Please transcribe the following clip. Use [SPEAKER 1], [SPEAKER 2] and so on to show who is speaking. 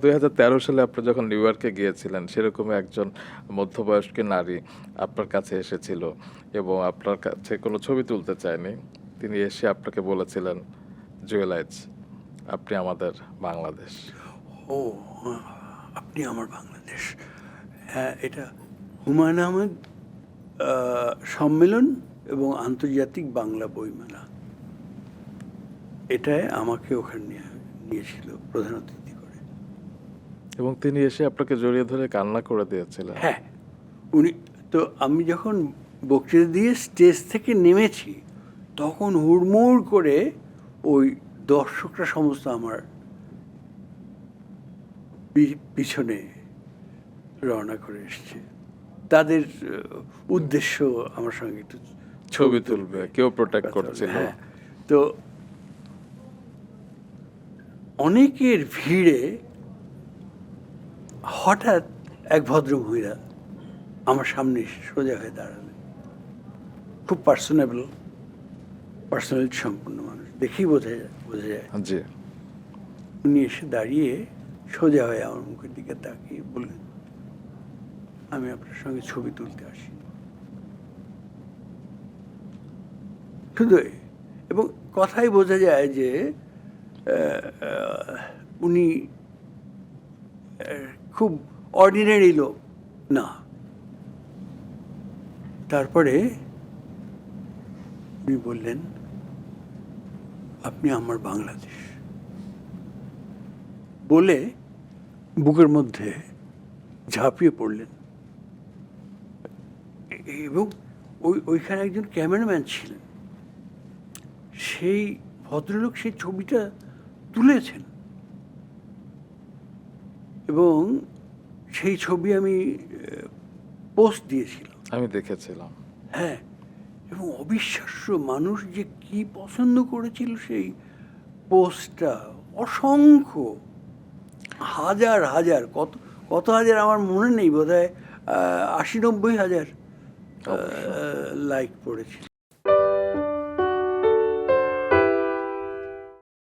[SPEAKER 1] 2013 সালে আপনি যখন নিউ ইয়র্কে গিয়েছিলেন, সেরকমই একজন মধ্যবয়স্ক নারী আপনার কাছে এসেছিল এবং আপনার কাছে কোনো ছবি তুলতে চায়নি। তিনি এসে আপনাকে বলেছিলেন, জুয়েল আইচ, আপনি আমাদের বাংলাদেশ।
[SPEAKER 2] ও, আপনি আমার বাংলাদেশ। হ্যাঁ, এটা হুমায়ুন আহমেদ সম্মেলন এবং আন্তর্জাতিক বাংলা বইমেলা, এটায় আমাকে ওখানে নিয়েছিল প্রধান অতিথি করে।
[SPEAKER 1] এবং তিনি এসে আপনাকে জড়িয়ে ধরে কান্না করে দিয়েছিলেন।
[SPEAKER 2] হ্যাঁ, উনি তো, আমি যখন বক্তৃতা দিয়ে স্টেজ থেকে নেমেছি তখন হুড়মুড় করে ওই দর্শকরা সমস্ত আমার পিছনে রওনা করে এসছে। তাদের উদ্দেশ্য আমার সঙ্গে একটু
[SPEAKER 1] ছবি তুলবে, কেউ প্রোটেক্ট করছিল।
[SPEAKER 2] হ্যাঁ, তো অনেকের ভিড়ে হঠাৎ এক ভদ্রমহিলা আমার সামনে সোজা হয়ে দাঁড়ালেন। খুব পার্সোনালিটি সম্পন্ন মানুষ, দেখেই বোঝা যায়।
[SPEAKER 1] জি।
[SPEAKER 2] উনি এসে দাঁড়িয়ে সোজা হয়ে আমার মুখের দিকে তাকিয়ে বললেন, আমি আপনার সঙ্গে ছবি তুলতে আসি। শুধু এবং কথাই বোঝা যায় যে উনি খুব অর্ডিনারি লোক না। তারপরে উনি বললেন, আপনি আমার বাংলাদেশ বলে বুকের মধ্যে ঝাঁপিয়ে পড়লেন। এবং ওইখানে একজন ক্যামেরাম্যান ছিলেন, সেই ভদ্রলোক সেই ছবিটা তুলেছেন এবং সেই ছবি আমি পোস্ট দিয়েছিলাম।
[SPEAKER 1] আমি দেখেছিলাম।
[SPEAKER 2] হ্যাঁ, এবং অবিশ্বাস্য মানুষ যে কি পছন্দ করেছিল সেই পোস্টটা। অসংখ্য, হাজার হাজার, কত হাজার আমার মনে নেই, বোধ হয় 80-90 হাজার লাইক পড়েছিল।